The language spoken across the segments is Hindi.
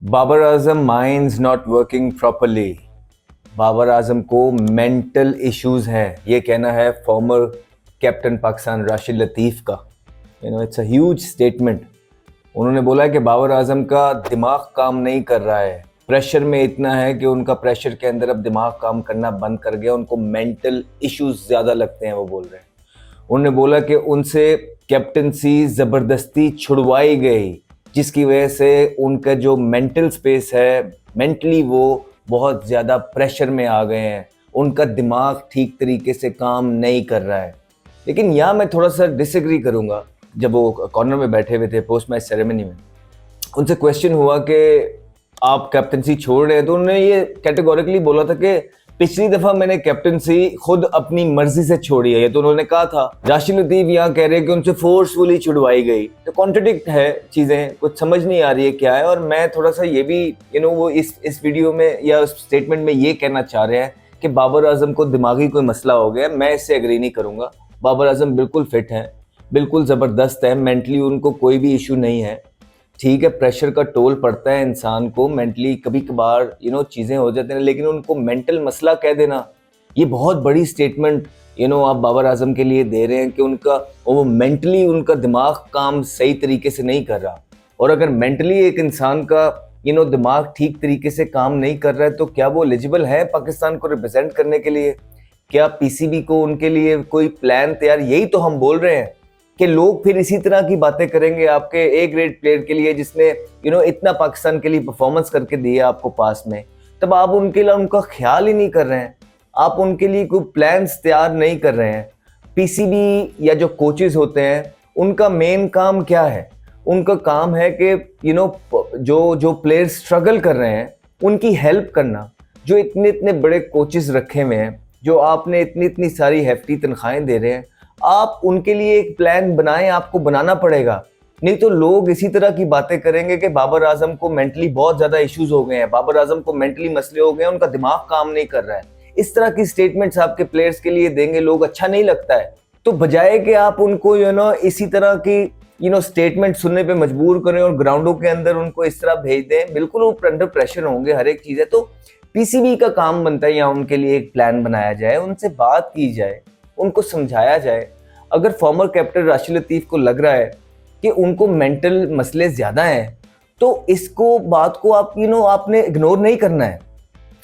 Babar Azam minds not working properly. Babar Azam को मेंटल इश्यूज हैं, ये कहना है फॉर्मर कैप्टन पाकिस्तान राशिद लतीफ़ का। It's a huge statement. उन्होंने बोला है कि बाबर आजम का दिमाग काम नहीं कर रहा है, प्रेशर में इतना है कि उनका प्रेशर के अंदर अब दिमाग काम करना बंद कर गया, उनको मेंटल इश्यूज ज़्यादा लगते हैं, वो बोल रहे हैं। उन्होंने बोला कि उनसे कैप्टनसी ज़बरदस्ती छुड़वाई गई, जिसकी वजह से उनका जो मेंटल स्पेस है, मेंटली वो बहुत ज़्यादा प्रेशर में आ गए हैं, उनका दिमाग ठीक तरीके से काम नहीं कर रहा है। लेकिन यहाँ मैं थोड़ा सा डिसएग्री करूँगा। जब वो कॉर्नर में बैठे हुए थे पोस्ट मैच सेरेमनी में, उनसे क्वेश्चन हुआ कि आप कैप्टनसी छोड़ रहे हैं, तो उन्होंने ये कैटेगोरिकली बोला था कि पिछली दफा मैंने कैप्टनसी खुद अपनी मर्जी से छोड़ी है। ये तो उन्होंने कहा था। राशिद लतीफ यहाँ कह रहे हैं कि उनसे फोर्सफुली छुड़वाई गई, तो कॉन्ट्रडिक्ट है चीजें, कुछ समझ नहीं आ रही है क्या है। और मैं थोड़ा सा ये भी वो इस वीडियो में या स्टेटमेंट में ये कहना चाह रहे हैं कि बाबर आजम को दिमागी कोई मसला हो गया। मैं इससे एग्री नहीं करूंगा। बाबर आजम बिल्कुल फिट हैं, बिल्कुल ज़बरदस्त है, मेंटली उनको कोई भी इशू नहीं है। ठीक है, प्रेशर का टोल पड़ता है इंसान को मेंटली, कभी कभार चीज़ें हो जाती हैं, लेकिन उनको मेंटल मसला कह देना ये बहुत बड़ी स्टेटमेंट आप बाबर आजम के लिए दे रहे हैं कि उनका वो मेंटली उनका दिमाग काम सही तरीके से नहीं कर रहा। और अगर मेंटली एक इंसान का दिमाग ठीक तरीके से काम नहीं कर रहा है, तो क्या वो एलिजिबल है पाकिस्तान को रिप्रेजेंट करने के लिए? क्या पीसीबी को उनके लिए कोई प्लान तैयार? यही तो हम बोल रहे हैं कि लोग फिर इसी तरह की बातें करेंगे आपके ए ग्रेड प्लेयर के लिए, जिसने इतना पाकिस्तान के लिए परफॉर्मेंस करके दिया आपको पास में, तब आप उनके लिए उनका ख्याल ही नहीं कर रहे हैं, आप उनके लिए कोई प्लान्स तैयार नहीं कर रहे हैं। पीसीबी या जो कोचेस होते हैं, उनका मेन काम क्या है? उनका काम है कि जो प्लेयर स्ट्रगल कर रहे हैं उनकी हेल्प करना। जो इतने इतने बड़े कोचेस रखे हुए हैं, जो आपने इतनी इतनी सारी हेफ्टी तनख्वाहें दे रहे हैं, आप उनके लिए एक प्लान बनाएं, आपको बनाना पड़ेगा। नहीं तो लोग इसी तरह की बातें करेंगे कि बाबर आजम को मेंटली बहुत ज़्यादा इश्यूज हो गए हैं, बाबर आजम को मेंटली मसले हो गए हैं, उनका दिमाग काम नहीं कर रहा है। इस तरह की स्टेटमेंट्स आपके प्लेयर्स के लिए देंगे लोग, अच्छा नहीं लगता है। तो बजाय कि आप उनको इसी तरह की स्टेटमेंट सुनने पे मजबूर करें और ग्राउंडों के अंदर उनको इस तरह भेज दें, बिल्कुल वो अंडर प्रेशर होंगे, हर एक चीज़ है। तो पीसीबी का काम बनता है यहाँ उनके लिए एक प्लान बनाया जाए, उनसे बात की जाए, उनको समझाया जाए। अगर फॉर्मर कैप्टन राशिद लतीफ़ को लग रहा है कि उनको मेंटल मसले ज़्यादा हैं, तो इसको बात को आप आपने इग्नोर नहीं करना है।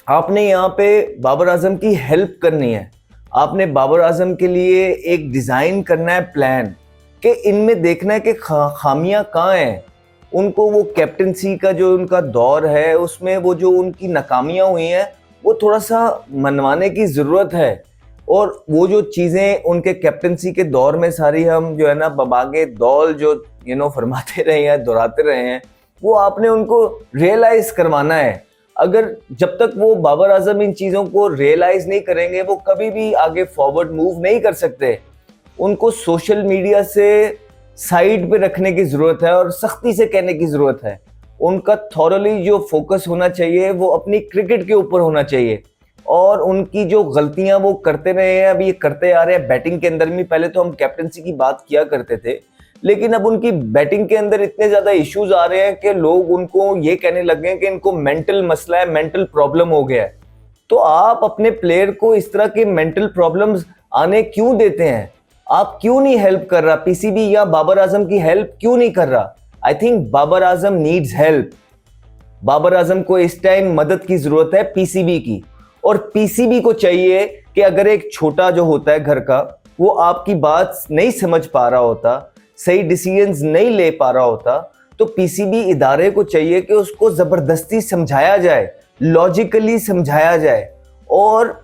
आपने यहाँ पे बाबर आजम की हेल्प करनी है। आपने बाबर आजम के लिए एक डिज़ाइन करना है प्लान कि इनमें देखना है कि खामियां कहाँ हैं। उनको वो कैप्टनसी का जो उनका दौर है, उसमें वो जो उनकी नाकामियां हुई हैं, वो थोड़ा सा मनवाने की ज़रूरत है। और वो जो चीज़ें उनके कैप्टनसी के दौर में सारी हम बबागे दौल जो फरमाते रहे हैं, दोहराते रहे हैं, वो आपने उनको रियलाइज़ करवाना है। अगर जब तक वो बाबर आजम इन चीज़ों को रियलाइज़ नहीं करेंगे, वो कभी भी आगे फॉरवर्ड मूव नहीं कर सकते। उनको सोशल मीडिया से साइड पे रखने की ज़रूरत है और सख्ती से कहने की ज़रूरत है। उनका थॉरली जो फोकस होना चाहिए वो अपनी क्रिकेट के ऊपर होना चाहिए। और उनकी जो गलतियां वो करते रहे हैं, अभी ये करते आ रहे हैं बैटिंग के अंदर भी। पहले तो हम कैप्टनसी की बात किया करते थे, लेकिन अब उनकी बैटिंग के अंदर इतने ज़्यादा इश्यूज आ रहे हैं कि लोग उनको ये कहने लगे हैं कि इनको मेंटल मसला है, मेंटल प्रॉब्लम हो गया है। तो आप अपने प्लेयर को इस तरह के मेंटल प्रॉब्लम्स आने क्यों देते हैं? आप क्यों नहीं हेल्प कर रहा? पीसीबी या बाबर आजम की हेल्प क्यों नहीं कर रहा? I think Babar Azam needs help. Babar Azam को इस टाइम मदद की जरूरत है पीसीबी की। और पीसीबी को चाहिए कि अगर एक छोटा जो होता है घर का, वो आपकी बात नहीं समझ पा रहा होता, सही डिसीजंस नहीं ले पा रहा होता, तो पीसीबी इदारे को चाहिए कि उसको जबरदस्ती समझाया जाए, लॉजिकली समझाया जाए और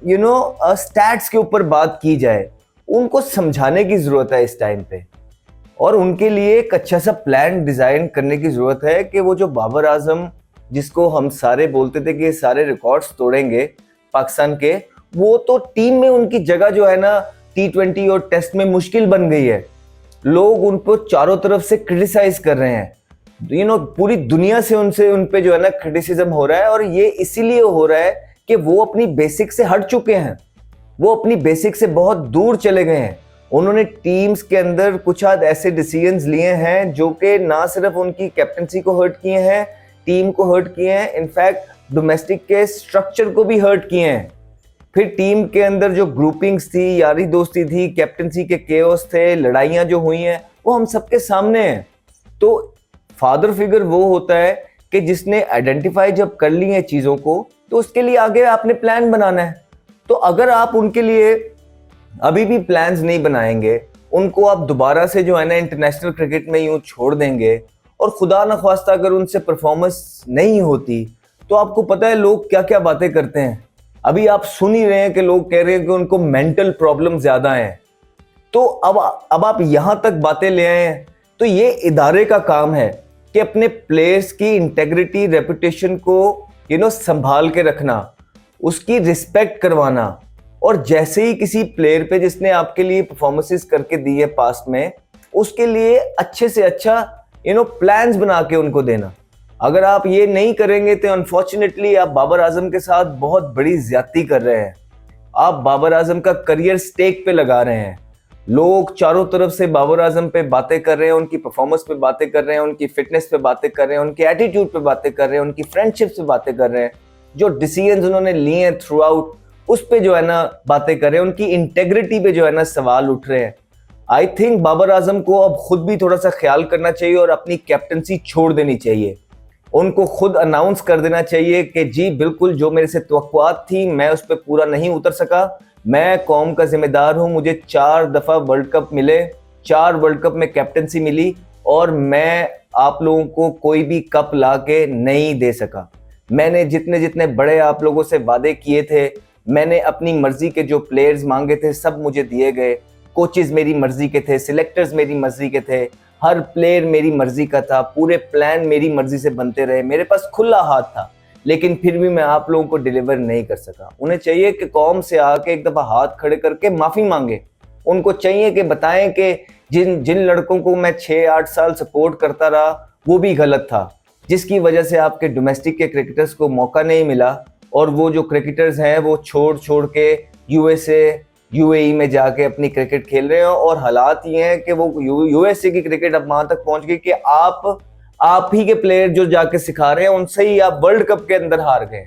स्टैट्स के ऊपर बात की जाए। उनको समझाने की जरूरत है इस टाइम पे। और उनके लिए एक अच्छा सा प्लान डिजाइन करने की जरूरत है कि वो जो बाबर आजम, जिसको हम सारे बोलते थे कि ये सारे रिकॉर्ड्स तोड़ेंगे पाकिस्तान के, वो तो टीम में उनकी जगह जो है ना T20 और टेस्ट में मुश्किल बन गई है। लोग उनको चारों तरफ से क्रिटिसाइज कर रहे हैं, पूरी दुनिया से उन पे जो है ना क्रिटिसिज्म हो रहा है। और ये इसीलिए हो रहा है कि वो अपनी बेसिक से हट चुके हैं, वो अपनी बेसिक से बहुत दूर चले गए हैं। उन्होंने टीम्स के अंदर कुछ ऐसे डिसीजंस लिए हैं जो कि ना सिर्फ उनकी कैप्टनसी को हर्ट किए हैं टीम को हर्ट किए हैं, इनफैक्ट डोमेस्टिक के स्ट्रक्चर को भी हर्ट किए हैं। फिर टीम के अंदर जो ग्रुपिंग्स थी, यारी दोस्ती थी, कैप्टनसी के केओस थे, लड़ाइयाँ जो हुई हैं, वो हम सबके सामने हैं। तो फादर फिगर वो होता है कि जिसने आइडेंटिफाई जब कर ली है चीज़ों को, तो उसके लिए आगे आपने प्लान बनाना है। तो अगर आप उनके लिए अभी भी प्लान्स नहीं बनाएंगे, उनको आप दोबारा से जो है ना इंटरनेशनल क्रिकेट में यूं छोड़ देंगे, और खुदा न ख्वास्ता अगर उनसे परफॉर्मेंस नहीं होती, तो आपको पता है लोग क्या क्या बातें करते हैं। अभी आप सुन ही रहे हैं कि लोग कह रहे हैं कि उनको मेंटल प्रॉब्लम ज्यादा हैं। तो अब आप यहां तक बातें ले आए हैं, तो ये इदारे का काम है कि अपने प्लेयर्स की इंटेग्रिटी, रेपुटेशन को संभाल के रखना, उसकी रिस्पेक्ट करवाना। और जैसे ही किसी प्लेयर पे जिसने आपके लिए परफॉर्मेंसेस करके दी है पास्ट में, उसके लिए अच्छे से अच्छा प्लान्स बना के उनको देना। अगर आप ये नहीं करेंगे तो अनफॉर्चुनेटली आप बाबर आजम के साथ बहुत बड़ी ज्यादती कर रहे हैं। आप बाबर आजम का करियर स्टेक पे लगा रहे हैं। लोग चारों तरफ से बाबर आजम पे बातें कर रहे हैं, उनकी परफॉर्मेंस पे बातें कर रहे हैं, उनकी फिटनेस पे बातें कर रहे हैं, उनके एटीट्यूड पे बातें कर रहे हैं, उनकी फ्रेंडशिप पे बातें कर रहे हैं, जो डिसीजंस उन्होंने लिए हैं थ्रू आउट उस पे जो है ना बातें कर रहे हैं, उनकी इंटेग्रिटी पे जो है ना सवाल उठ रहे हैं। आई थिंक बाबर आजम को अब खुद भी थोड़ा सा ख्याल करना चाहिए और अपनी कैप्टनसी छोड़ देनी चाहिए। उनको खुद अनाउंस कर देना चाहिए कि जी बिल्कुल जो मेरे से तवक्कुआत थी मैं उस पर पूरा नहीं उतर सका, मैं कौम का जिम्मेदार हूं, मुझे 4 दफ़ा वर्ल्ड कप मिले, 4 वर्ल्ड कप में कैप्टनसी मिली, और मैं आप लोगों को कोई भी कप ला के नहीं दे सका। मैंने जितने जितने बड़े आप लोगों से वादे किए थे, मैंने अपनी मर्जी के जो प्लेयर्स मांगे थे सब मुझे दिए गए, कोचेस मेरी मर्जी के थे, सिलेक्टर्स मेरी मर्जी के थे, हर प्लेयर मेरी मर्जी का था, पूरे प्लान मेरी मर्जी से बनते रहे, मेरे पास खुला हाथ था, लेकिन फिर भी मैं आप लोगों को डिलीवर नहीं कर सका। उन्हें चाहिए कि कौम से आके एक दफ़ा हाथ खड़े करके माफ़ी मांगे। उनको चाहिए कि बताएं कि जिन जिन लड़कों को मैं 6-8 साल सपोर्ट करता रहा वो भी गलत था, जिसकी वजह से आपके डोमेस्टिक के क्रिकेटर्स को मौका नहीं मिला, और वो जो क्रिकेटर्स हैं वो छोड़ के यूएसए यूएई में जाके अपनी क्रिकेट खेल रहे हैं। और हालात ये हैं कि वो यूएसए की क्रिकेट अब वहां तक पहुंच गई कि आप ही के प्लेयर जो जाके सिखा रहे हैं उनसे ही आप वर्ल्ड कप के अंदर हार गए।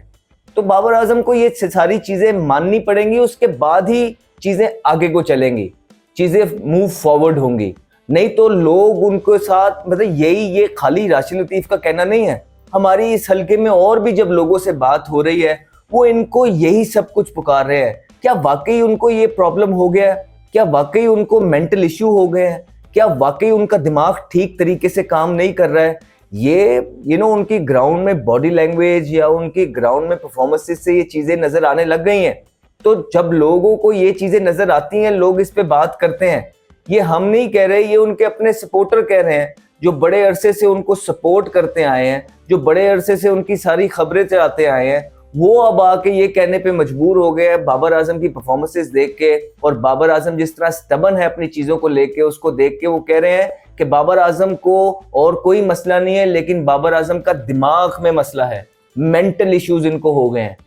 तो बाबर आजम को ये सारी चीजें माननी पड़ेंगी, उसके बाद ही चीजें आगे को चलेंगी, चीजें मूव फॉरवर्ड होंगी। नहीं तो लोग उनके साथ मतलब ये खाली राशिद लतीफ का कहना नहीं है, हमारी इस हल्के में और भी जब लोगों से बात हो रही है वो इनको यही सब कुछ पुकार रहे हैं। क्या वाकई उनको ये प्रॉब्लम हो गया है? क्या वाकई उनको मेंटल इश्यू हो गए हैं? क्या वाकई उनका दिमाग ठीक तरीके से काम नहीं कर रहा है? ये उनकी ग्राउंड में बॉडी लैंग्वेज या उनकी ग्राउंड में परफॉर्मेंसेस से ये चीजें नजर आने लग गई हैं। तो जब लोगों को ये चीजें नजर आती हैं, लोग इस पे बात करते हैं। ये हम नहीं कह रहे, ये उनके अपने सपोर्टर कह रहे हैं, जो बड़े अरसे से उनको सपोर्ट करते आए हैं, जो बड़े अरसे से उनकी सारी खबरें चलाते आए हैं, वो अब आके ये कहने पे मजबूर हो गए हैं बाबर आजम की परफॉर्मेंसेस देख के। और बाबर आजम जिस तरह स्टबन है अपनी चीजों को लेके, उसको देख के वो कह रहे हैं कि बाबर आजम को और कोई मसला नहीं है, लेकिन बाबर आजम का दिमाग में मसला है, मेंटल इश्यूज इनको हो गए हैं।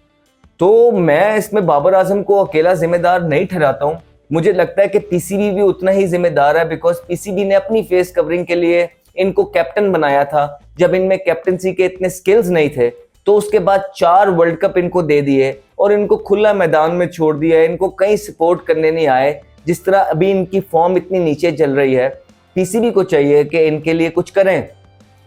तो मैं इसमें बाबर आजम को अकेला जिम्मेदार नहीं ठहराता हूँ, मुझे लगता है कि पीसीबी भी उतना ही जिम्मेदार है, बिकॉज पीसीबी ने अपनी फेस कवरिंग के लिए इनको कैप्टन बनाया था जब इनमें कैप्टनसी के इतने स्किल्स नहीं थे। तो उसके बाद 4 वर्ल्ड कप इनको दे दिए और इनको खुला मैदान में छोड़ दिया, इनको कहीं सपोर्ट करने नहीं आए। जिस तरह अभी इनकी फॉर्म इतनी नीचे चल रही है, पीसीबी को चाहिए कि इनके लिए कुछ करें,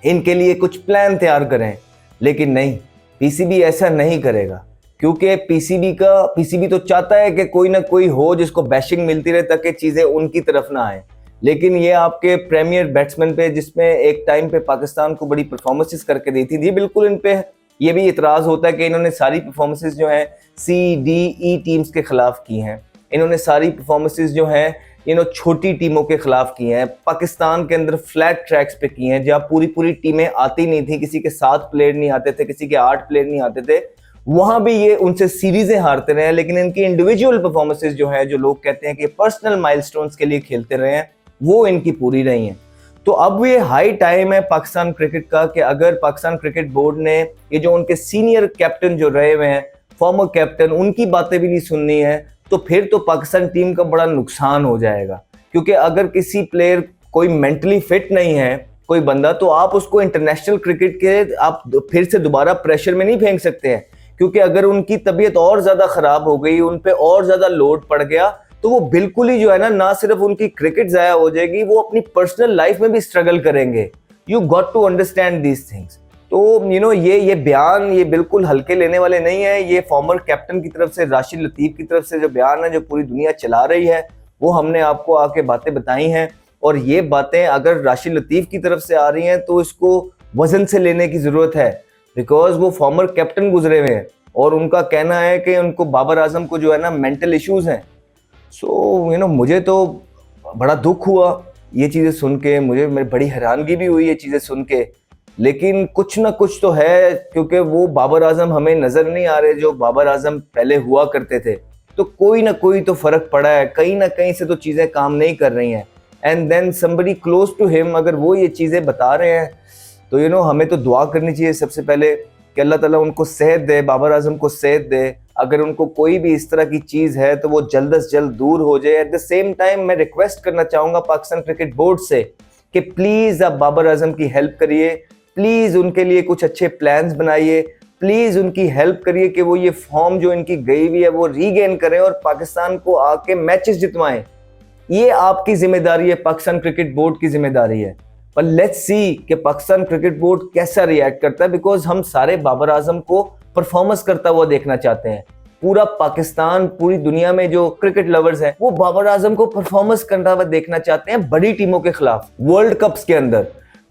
इनके लिए कुछ प्लान तैयार करें, लेकिन नहीं, पीसीबी ऐसा नहीं करेगा, क्योंकि पीसीबी तो चाहता है कि कोई ना कोई हो जिसको बैशिंग मिलती रहे ताकि चीज़ें उनकी तरफ ना आए। लेकिन ये आपके प्रीमियर बैट्समैन पे, जिसमें एक टाइम पे पाकिस्तान को बड़ी परफॉर्मेंसेस करके दी थी, बिल्कुल इन पे ये भी इतराज़ होता है कि इन्होंने सारी परफॉर्मेंसेस जो हैं CDE टीम्स के खिलाफ की हैं, इन्होंने सारी परफॉर्मेंसेस जो हैं छोटी टीमों के खिलाफ की हैं, पाकिस्तान के अंदर फ्लैट ट्रैक्स पे की हैं, जहाँ पूरी टीमें आती नहीं थी, किसी के 7 प्लेयर नहीं आते थे, किसी के 8 प्लेयर नहीं आते थे, वहां भी ये उनसे सीरीजें हारते रहे हैं। लेकिन इनकी इंडिविजुअल परफॉर्मेंसेस जो है, जो लोग कहते हैं कि पर्सनल माइलस्टोन्स के लिए खेलते रहे हैं, वो इनकी पूरी रही हैं। तो अब ये हाई टाइम है पाकिस्तान क्रिकेट का कि अगर पाकिस्तान क्रिकेट बोर्ड ने ये जो उनके सीनियर कैप्टन जो रहे हुए हैं, फॉर्मर कैप्टन, उनकी बातें भी नहीं सुननी है, तो फिर तो पाकिस्तान टीम का बड़ा नुकसान हो जाएगा। क्योंकि अगर किसी प्लेयर कोई मेंटली फिट नहीं है, कोई बंदा, तो आप उसको इंटरनेशनल क्रिकेट के आप फिर से दोबारा प्रेशर में नहीं फेंक सकते हैं, क्योंकि अगर उनकी तबीयत और ज्यादा खराब हो गई, उन पे और ज्यादा लोड पड़ गया, तो वो बिल्कुल ही जो है ना सिर्फ उनकी क्रिकेट जाया हो जाएगी, वो अपनी पर्सनल लाइफ में भी स्ट्रगल करेंगे। You got to understand these things. तो ये बयान ये बिल्कुल हल्के लेने वाले नहीं है। ये फॉर्मर कैप्टन की तरफ से, राशिद लतीफ की तरफ से जो बयान है, जो पूरी दुनिया चला रही है, वो हमने आपको आके बातें बताई हैं। और ये बातें अगर राशिद लतीफ की तरफ से आ रही हैं तो इसको वजन से लेने की जरूरत है, बिकॉज वो फॉर्मर कैप्टन गुजरे हुए हैं और उनका कहना है कि उनको बाबर आजम को जो है ना मेंटल इश्यूज हैं। सो मुझे तो बड़ा दुख हुआ ये चीज़ें सुन के, मुझे बड़ी हैरानगी भी हुई ये चीज़ें सुन के, लेकिन कुछ ना कुछ तो है, क्योंकि वो बाबर आजम हमें नज़र नहीं आ रहे जो बाबर आजम पहले हुआ करते थे। तो कोई ना कोई तो फ़र्क पड़ा है, कहीं ना कहीं से तो चीज़ें काम नहीं कर रही हैं। And then somebody close to him अगर वो ये चीज़ें बता रहे हैं, तो हमें तो दुआ करनी चाहिए सबसे पहले कि अल्लाह ताला उनको सेहत दे, बाबर आजम को सेहत दे। अगर उनको कोई भी इस तरह की चीज़ है तो वो जल्द से जल्द दूर हो जाए। एट द सेम टाइम मैं रिक्वेस्ट करना चाहूँगा पाकिस्तान क्रिकेट बोर्ड से कि प्लीज़ आप बाबर आजम की हेल्प करिए, प्लीज़ उनके लिए कुछ अच्छे प्लान्स बनाइए, प्लीज़ उनकी हेल्प करिए कि वो ये फॉर्म जो इनकी गई हुई है वो रीगेन करें और पाकिस्तान को आके मैचेस जितवाएं। ये आपकी जिम्मेदारी है, पाकिस्तान क्रिकेट बोर्ड की जिम्मेदारी है। पर लेट्स सी कि पाकिस्तान क्रिकेट बोर्ड कैसा रिएक्ट करता है, बिकॉज हम सारे बाबर आजम को परफॉर्मेंस करता हुआ देखना चाहते हैं। पूरा पाकिस्तान, पूरी दुनिया में जो क्रिकेट लवर्स हैं, वो बाबर आजम को परफॉर्मेंस करता हुआ देखना चाहते हैं बड़ी टीमों के खिलाफ, वर्ल्ड कप्स के अंदर,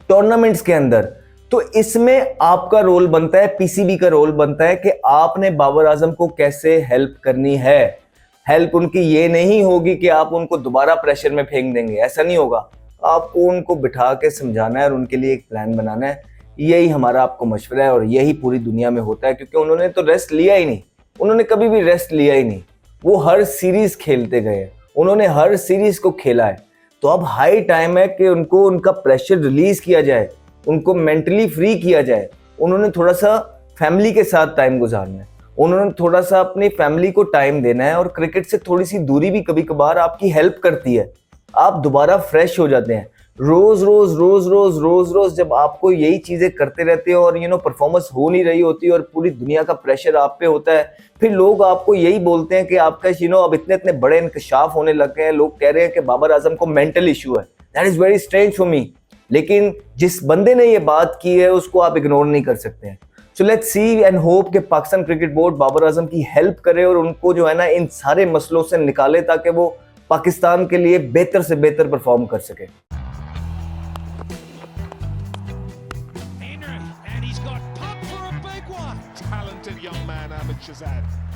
टूर्नामेंट्स के अंदर। तो इसमें आपका रोल बनता है, पीसीबी का रोल बनता है कि आपने बाबर आजम को कैसे हेल्प करनी है। हेल्प उनकी ये नहीं होगी कि आप उनको दोबारा प्रेशर में फेंक देंगे, ऐसा नहीं होगा। आपको उनको बिठा के समझाना है और उनके लिए एक प्लान बनाना है। यही हमारा आपको मशवरा है और यही पूरी दुनिया में होता है, क्योंकि उन्होंने तो रेस्ट लिया ही नहीं, उन्होंने कभी भी रेस्ट लिया ही नहीं। वो हर सीरीज खेलते गए, उन्होंने हर सीरीज को खेला है। तो अब हाई टाइम है कि उनको उनका प्रेशर रिलीज किया जाए, उनको मेंटली फ्री किया जाए। उन्होंने थोड़ा सा फैमिली के साथ टाइम गुजारना है, उन्होंने थोड़ा सा अपनी फैमिली को टाइम देना है, और क्रिकेट से थोड़ी सी दूरी भी कभी कभार आपकी हेल्प करती है। आप दोबारा फ्रेश हो जाते हैं। रोज रोज रोज रोज रोज रोज जब आपको यही चीजें करते रहते हो और परफॉर्मेंस हो नहीं रही होती और पूरी दुनिया का प्रेशर आप पे होता है, फिर लोग आपको यही बोलते हैं कि आपका अब इतने इतने बड़े इंकशाफ होने लग गए हैं। लोग कह रहे हैं कि बाबर आजम को मेंटल इशू है। That is very strange for me. लेकिन जिस बंदे ने ये बात की है उसको आप इग्नोर नहीं कर सकते हैं। So let's see and hope कि पाकिस्तान क्रिकेट बोर्ड बाबर आजम की हेल्प करे और उनको जो है ना इन सारे मसलों से निकाले, ताकि वो पाकिस्तान के लिए बेहतर से बेहतर परफॉर्म कर सके। Talented young man, Ahmed Shahzad.